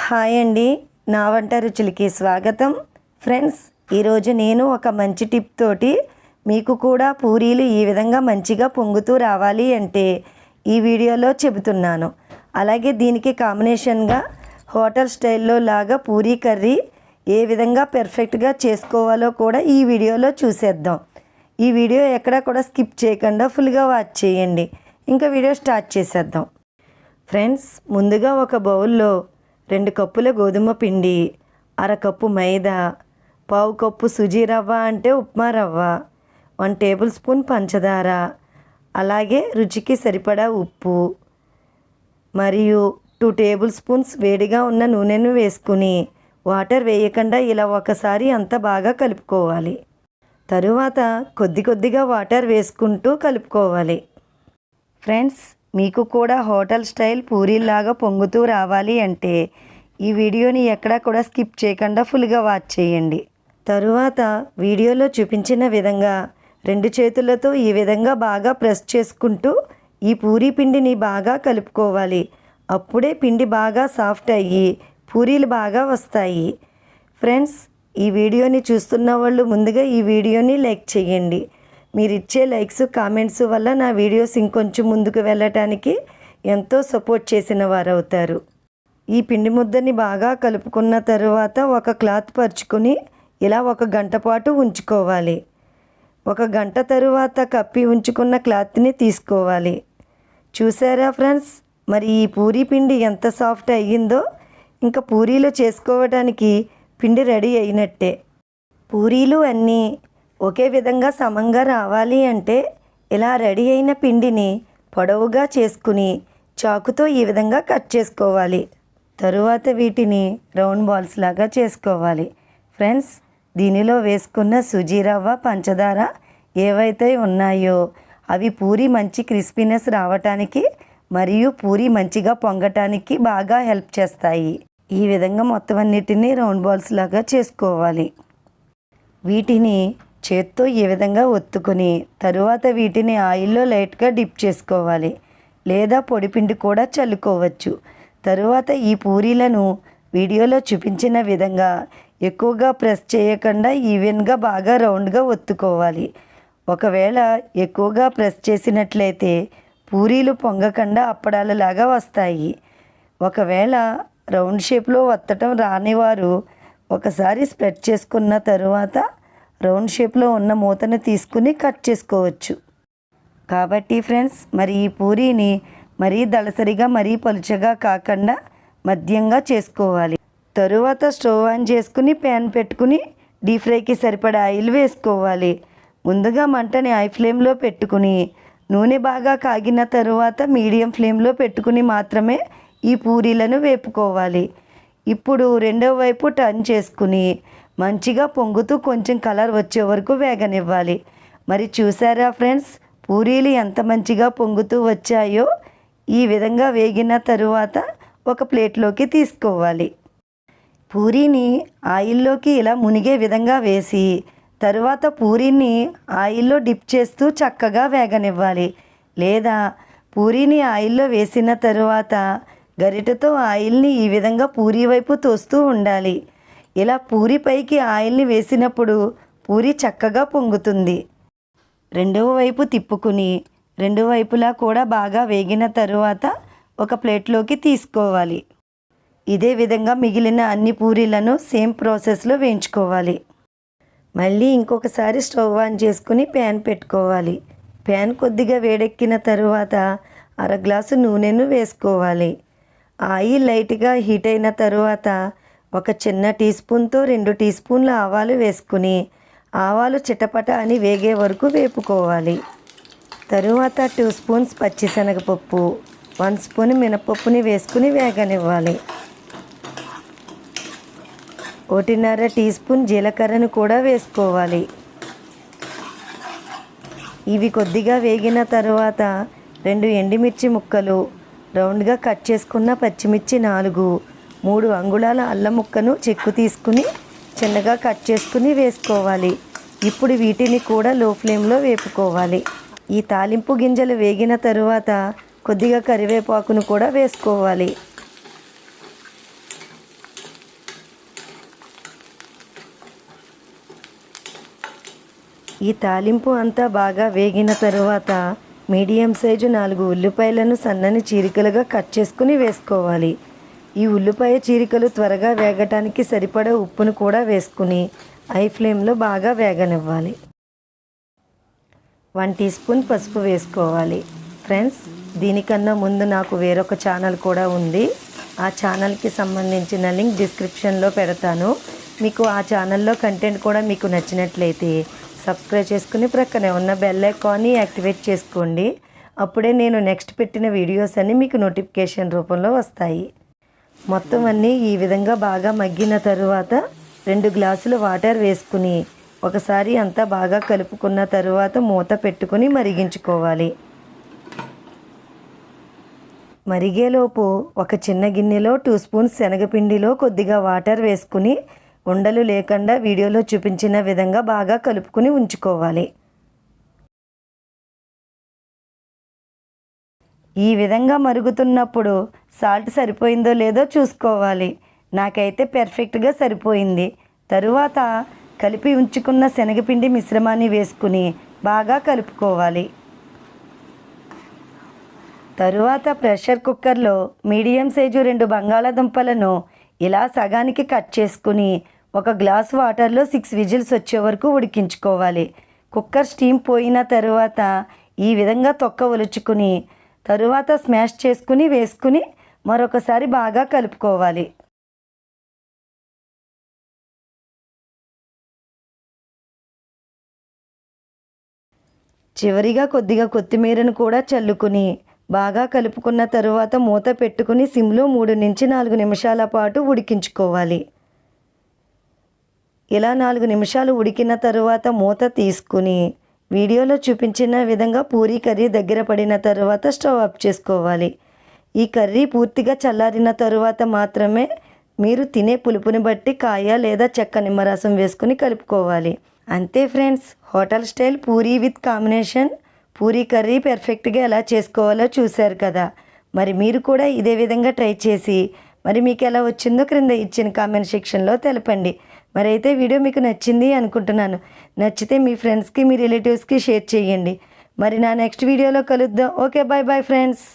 Hi అండి, నా వంట రుచులకి స్వాగతం. ఫ్రెండ్స్, ఈరోజు నేను ఒక మంచి టిప్ తోటి మీకు కూడా పూరీలు ఈ విధంగా మంచిగా పొంగుతూ రావాలి అంటే ఈ వీడియోలో చెబుతున్నాను. అలాగే దీనికి కాంబినేషన్గా హోటల్ స్టైల్లో లాగా పూరీ కర్రీ ఏ విధంగా పెర్ఫెక్ట్గా చేసుకోవాలో కూడా ఈ వీడియోలో చూసేద్దాం. ఈ వీడియో ఎక్కడా కూడా స్కిప్ చేయకుండా ఫుల్గా వాచ్ చేయండి. ఇంకా వీడియో స్టార్ట్ చేసేద్దాం. ఫ్రెండ్స్, ముందుగా ఒక బౌల్లో 2 కప్పుల గోధుమ పిండి, అరకప్పు మైదా, పావు కప్పు సుజీ రవ్వ అంటే ఉప్మా రవ్వ, 1 టేబుల్ స్పూన్ పంచదార, అలాగే రుచికి సరిపడా ఉప్పు మరియు 2 టేబుల్ స్పూన్స్ వేడిగా ఉన్న నూనెను వేసుకుని వాటర్ వేయకుండా ఇలా ఒకసారి అంతా బాగా కలుపుకోవాలి. తరువాత కొద్దిగా వాటర్ వేసుకుంటూ కలుపుకోవాలి. ఫ్రెండ్స్, మీకు కూడా హోటల్ స్టైల్ పూరీలాగా పొంగుతూ రావాలి అంటే ఈ వీడియోని ఎక్కడా కూడా స్కిప్ చేయకుండా ఫుల్గా వాచ్ చేయండి. తరువాత వీడియోలో చూపించిన విధంగా 2 చేతులతో ఈ విధంగా బాగా ప్రెస్ చేసుకుంటూ ఈ పూరీ పిండిని బాగా కలుపుకోవాలి. అప్పుడే పిండి బాగా సాఫ్ట్ అయ్యి పూరీలు బాగా వస్తాయి. ఫ్రెండ్స్, ఈ వీడియోని చూస్తున్న వాళ్ళు ముందుగా ఈ వీడియోని లైక్ చేయండి. మీరు ఇచ్చే లైక్స్ కామెంట్స్ వల్ల నా వీడియోస్ ఇంకొంచెం ముందుకు వెళ్ళటానికి ఎంతో సపోర్ట్ చేసిన వారు అవుతారు. ఈ పిండి ముద్దని బాగా కలుపుకున్న తరువాత ఒక క్లాత్ పరుచుకొని ఇలా 1 గంట పాటు ఉంచుకోవాలి. 1 గంట తరువాత కప్పి ఉంచుకున్న క్లాత్ని తీసుకోవాలి. చూసారా ఫ్రెండ్స్, మరి ఈ పూరీ పిండి ఎంత సాఫ్ట్ అయ్యిందో. ఇంకా పూరీలు చేసుకోవడానికి పిండి రెడీ అయినట్టే. పూరీలు అన్నీ ఒకే విధంగా సమంగా రావాలి అంటే ఇలా రెడీ అయిన పిండిని పొడవుగా చేసుకుని చాకుతో ఈ విధంగా కట్ చేసుకోవాలి. తరువాత వీటిని రౌండ్ బాల్స్ లాగా చేసుకోవాలి. ఫ్రెండ్స్, దీనిలో వేసుకున్న సుజీ రవ్వ, పంచదార ఏవైతే ఉన్నాయో అవి పూరీ మంచి క్రిస్పీనెస్ రావటానికి మరియు పూరీ మంచిగా పొంగటానికి బాగా హెల్ప్ చేస్తాయి. ఈ విధంగా మొత్తం అన్నిటినీ రౌండ్ బాల్స్ లాగా చేసుకోవాలి. వీటిని చేత్తో ఈ విధంగా ఒత్తుకొని తరువాత వీటిని ఆయిల్లో లైట్గా డిప్ చేసుకోవాలి, లేదా పొడిపిండి కూడా చల్లుకోవచ్చు. తరువాత ఈ పూరీలను వీడియోలో చూపించిన విధంగా ఎక్కువగా ప్రెస్ చేయకుండా ఈవెన్గా బాగా రౌండ్గా ఒత్తుకోవాలి. ఒకవేళ ఎక్కువగా ప్రెస్ చేసినట్లయితే పూరీలు పొంగకుండా అప్పడాలలాగా వస్తాయి. ఒకవేళ రౌండ్ షేప్లో ఒత్తటం రానివారు ఒకసారి స్ప్రెడ్ చేసుకున్న తరువాత రౌండ్ షేప్లో ఉన్న మూతను తీసుకుని కట్ చేసుకోవచ్చు. కాబట్టి ఫ్రెండ్స్, మరి ఈ పూరీని మరీ దళసరిగా మరీ పలుచగా కాకుండా మధ్యంగా చేసుకోవాలి. తరువాత స్టవ్ ఆన్ చేసుకుని ప్యాన్ పెట్టుకుని డీప్ ఫ్రైకి సరిపడా ఆయిల్ వేసుకోవాలి. ముందుగా మంటని హై ఫ్లేమ్లో పెట్టుకుని నూనె బాగా కాగిన తరువాత మీడియం ఫ్లేమ్లో పెట్టుకుని మాత్రమే ఈ పూరీలను వేపుకోవాలి. ఇప్పుడు రెండవ వైపు టర్న్ చేసుకుని మంచిగా పొంగుతూ కొంచెం కలర్ వచ్చే వరకు వేగనివ్వాలి. మరి చూసారా ఫ్రెండ్స్, పూరీలు ఎంత మంచిగా పొంగుతూ వచ్చాయో. ఈ విధంగా వేగిన తరువాత ఒక ప్లేట్లోకి తీసుకోవాలి. పూరీని ఆయిల్లోకి ఇలా మునిగే విధంగా వేసి తరువాత పూరీని ఆయిల్లో డిప్ చేస్తూ చక్కగా వేగనివ్వాలి. లేదా పూరీని ఆయిల్లో వేసిన తరువాత గరిటెతో ఆయిల్ని ఈ విధంగా పూరీ వైపు తోస్తూ ఉండాలి. ఇలా పూరీ పైకి ఆయిల్ని వేసినప్పుడు పూరీ చక్కగా పొంగుతుంది. రెండవ వైపు తిప్పుకుని 2 వైపులా కూడా బాగా వేగిన తరువాత ఒక ప్లేట్లోకి తీసుకోవాలి. ఇదే విధంగా మిగిలిన అన్ని పూరీలను సేమ్ ప్రాసెస్లో వేయించుకోవాలి. మళ్ళీ ఇంకొకసారి స్టవ్ ఆన్ చేసుకుని ప్యాన్ పెట్టుకోవాలి. ప్యాన్ కొద్దిగా వేడెక్కిన తరువాత 1/2 గ్లాసు నూనెను వేసుకోవాలి. ఆయిల్ లైట్గా హీట్ అయిన తరువాత ఒక చిన్న టీ స్పూన్తో 2 టీ స్పూన్ల ఆవాలు వేసుకుని ఆవాలు చిటపట అని వేగే వరకు వేపుకోవాలి. తరువాత 2 స్పూన్స్ పచ్చిశనగపప్పు, 1 స్పూన్ మినపప్పుని వేసుకుని వేగనివ్వాలి. 1.5 టీ స్పూన్ జీలకర్రను కూడా వేసుకోవాలి. ఇవి కొద్దిగా వేగిన తరువాత 2 ఎండుమిర్చి ముక్కలు, రౌండ్గా కట్ చేసుకున్న పచ్చిమిర్చి 4, 3 అంగుళాల అల్లం ముక్కను చెక్కు తీసుకుని చిన్నగా కట్ చేసుకుని వేసుకోవాలి. ఇప్పుడు వీటిని కూడా లో ఫ్లేమ్లో వేపుకోవాలి. ఈ తాలింపు గింజలు వేగిన తరువాత కొద్దిగా కరివేపాకును కూడా వేసుకోవాలి. ఈ తాలింపు అంతా బాగా వేగిన తరువాత మీడియం సైజు 4 ఉల్లిపాయలను సన్నని చీరికలుగా కట్ చేసుకుని వేసుకోవాలి. ఈ ఉల్లిపాయ చీరికలు త్వరగా వేగటానికి సరిపడా ఉప్పును కూడా వేసుకుని హై ఫ్లేమ్లో బాగా వేగనివ్వాలి. 1 టీ స్పూన్ పసుపు వేసుకోవాలి. ఫ్రెండ్స్, దీనికన్నా ముందు నాకు వేరొక ఛానల్ కూడా ఉంది. ఆ ఛానల్కి సంబంధించిన లింక్ డిస్క్రిప్షన్లో పెడతాను. మీకు ఆ ఛానల్లో కంటెంట్ కూడా మీకు నచ్చినట్లయితే సబ్స్క్రైబ్ చేసుకుని ప్రక్కనే ఉన్న బెల్ ఐకాన్ని యాక్టివేట్ చేసుకోండి. అప్పుడే నేను నెక్స్ట్ పెట్టిన వీడియోస్ అన్నీ మీకు నోటిఫికేషన్ రూపంలో వస్తాయి. మొత్తం అన్నీ ఈ విధంగా బాగా మగ్గిన తరువాత 2 గ్లాసుల వాటర్ వేసుకుని ఒకసారి అంతా బాగా కలుపుకున్న తరువాత మూత పెట్టుకుని మరిగించుకోవాలి. మరిగేలోపు ఒక చిన్న గిన్నెలో 2 స్పూన్స్ శనగపిండిలో కొద్దిగా వాటర్ వేసుకుని ఉండలు లేకుండా వీడియోలో చూపించిన విధంగా బాగా కలుపుకుని ఉంచుకోవాలి. ఈ విధంగా మరుగుతున్నప్పుడు సాల్ట్ సరిపోయిందో లేదో చూసుకోవాలి. నాకైతే పర్ఫెక్ట్గా సరిపోయింది. తరువాత కలిపి ఉంచుకున్న శనగపిండి మిశ్రమాన్ని వేసుకుని బాగా కలుపుకోవాలి. తరువాత ప్రెషర్ కుక్కర్లో మీడియం సైజు 2 బంగాళాదుంపలను ఇలా సగానికి కట్ చేసుకుని 1 గ్లాసు వాటర్లో 6 విజిల్స్ వచ్చే వరకు ఉడికించుకోవాలి. కుక్కర్ స్టీమ్ పోయిన తరువాత ఈ విధంగా తొక్క ఒలుచుకుని తరువాత స్మాష్ చేసుకుని వేసుకుని మరొకసారి బాగా కలుపుకోవాలి. చివరిగా కొద్దిగా కొత్తిమీరను కూడా చల్లుకుని బాగా కలుపుకున్న తరువాత మూత పెట్టుకుని సిమ్లో 3 నుంచి 4 నిమిషాల పాటు ఉడికించుకోవాలి. ఇలా 4 నిమిషాలు ఉడికిన తరువాత మూత తీసుకుని వీడియోలో చూపించిన విధంగా పూరీ కర్రీ దగ్గర పడిన తరువాత స్టవ్ ఆఫ్ చేసుకోవాలి. ఈ కర్రీ పూర్తిగా చల్లారిన తరువాత మాత్రమే మీరు తినే పులుపుని బట్టి కాయ లేదా చెక్క నిమ్మరసం వేసుకుని కలుపుకోవాలి. అంతే friends, hotel style Puri with combination Puri curry పర్ఫెక్ట్గా ఎలా చేసుకోవాలో చూశారు కదా. మరి మీరు కూడా ఇదే విధంగా ట్రై చేసి మరి మీకు ఎలా వచ్చిందో క్రింద ఇచ్చిన కామెంట్ సెక్షన్లో తెలపండి. మరి అయితే వీడియో మీకు నచ్చింది అనుకుంటున్నాను. నచ్చితే మీ ఫ్రెండ్స్కి మీ రిలేటివ్స్కి షేర్ చేయండి. మరి నా నెక్స్ట్ వీడియోలో కలుద్దాం. Okay, bye bye friends.